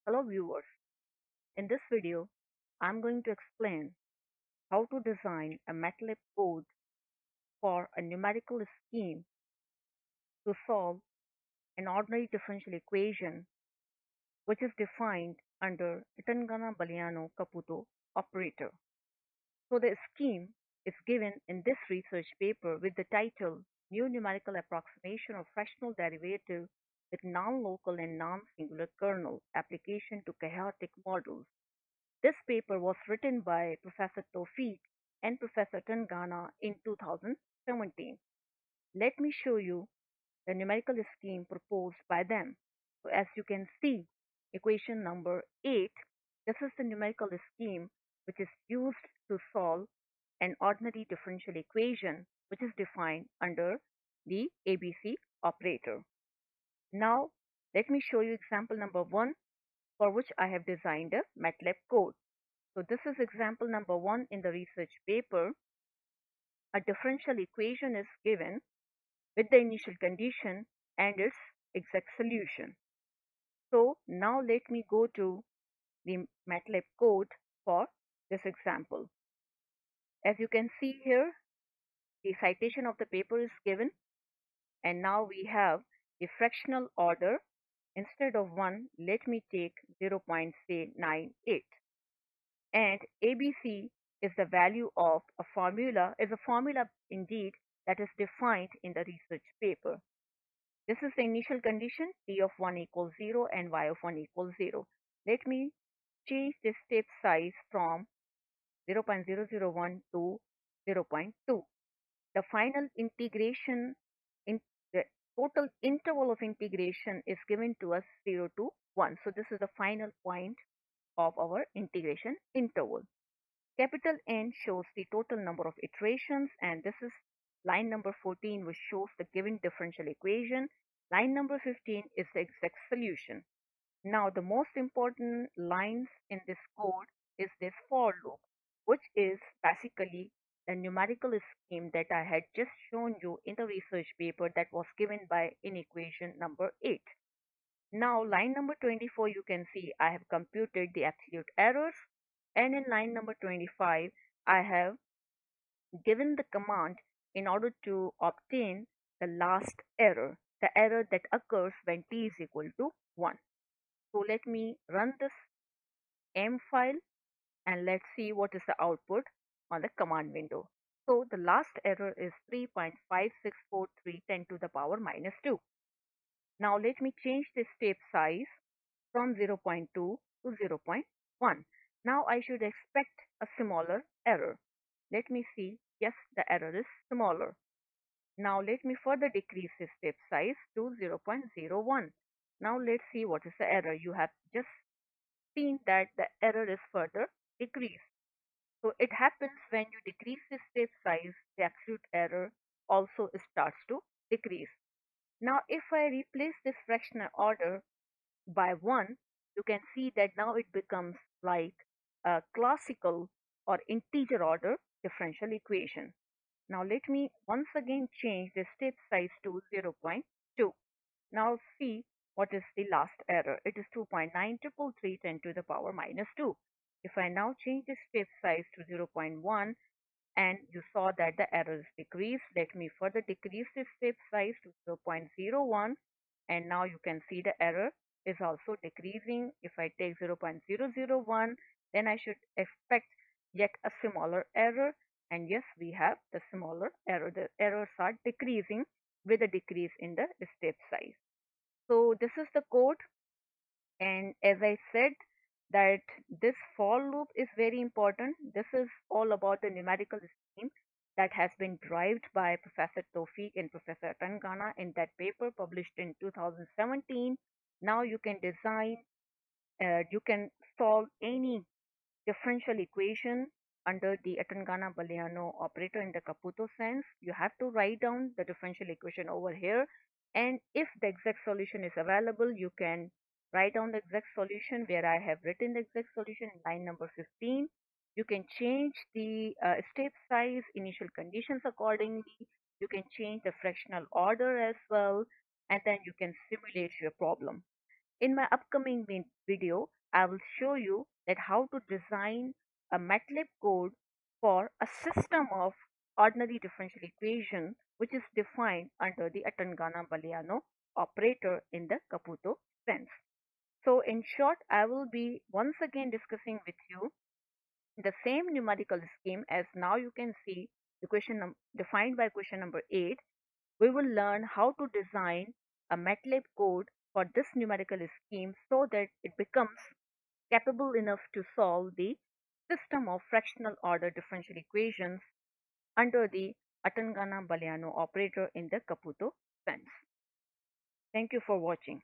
Hello viewers, in this video I'm going to explain how to design a MATLAB code for a numerical scheme to solve an ordinary differential equation which is defined under Atangana-Caputo operator. So the scheme is given in this research paper with the title New Numerical Approximation of Fractional Derivative with Non-Local and Non-Singular Kernel Application to Chaotic Models. This paper was written by Professor Toufik and Professor Atangana in 2017. Let me show you the numerical scheme proposed by them. So as you can see, equation number 8, this is the numerical scheme which is used to solve an ordinary differential equation which is defined under the ABC operator. Now, let me show you example number 1 for which I have designed a MATLAB code. So this is example number 1 in the research paper. A differential equation is given with the initial condition and its exact solution. So now let me go to the MATLAB code for this example. As you can see here, the citation of the paper is given, and now we have the fractional order. Instead of 1, let me take 0.98. And ABC is the value of a formula indeed that is defined in the research paper. This is the initial condition, t of 1 equals 0 and y of 1 equals 0. Let me change the step size from 0.001 to 0.2. The final integration, in the total interval of integration is given to us 0 to 1. So this is the final point of our integration interval. Capital N shows the total number of iterations, and this is line number 14, which shows the given differential equation. Line number 15 is the exact solution. Now, the most important lines in this code is this for loop, which is basically the numerical scheme that I had just shown you in the research paper that was given in equation number 8. Now, line number 24, you can see I have computed the absolute errors, and in line number 25, I have given the command in order to obtain the last error, the error that occurs when t is equal to 1. So let me run this M file and let's see what is the output on the command window. So the last error is 3.5643 10 to the power minus 2. Now let me change the step size from 0.2 to 0.1. Now I should expect a smaller error. Let me see. Yes, the error is smaller. Now let me further decrease the step size to 0.01. Now let's see what is the error. You have just seen that the error is further decreased. So it happens when you decrease the step size, the absolute error also starts to decrease. Now if I replace this fractional order by 1, you can see that now it becomes like a classical or integer order differential equation. Now let me once again change the step size to 0.2. Now see what is the last error. It is 2.9333 10 to the power minus 2. If I now change the step size to 0.1, and you saw that the error is decreased, let me further decrease the step size to 0.01, and now you can see the error is also decreasing. If I take 0.001, then I should expect yet a smaller error, and yes, we have the smaller error. The errors are decreasing with a decrease in the step size. So this is the code, and as I said that this for loop is very important. This is all about the numerical scheme that has been derived by Professor Toufik and Professor Atangana in that paper published in 2017. Now you can design, you can solve any differential equation under the Atangana-Booleano operator in the Caputo sense. You have to write down the differential equation over here, and if the exact solution is available, you can write down the exact solution where I have written the exact solution in line number 15. You can change the step size, initial conditions accordingly. You can change the fractional order as well, and then you can simulate your problem. In my upcoming video, I will show you that how to design a MATLAB code for a system of ordinary differential equation which is defined under the Atangana-Booleano operator in the Caputo sense. So in short, I will be once again discussing with you the same numerical scheme as now you can see the question defined by question number 8. We will learn how to design a MATLAB code for this numerical scheme so that it becomes capable enough to solve the system of fractional order differential equations under the Atangana-Booleano operator in the Caputo sense. Thank you for watching.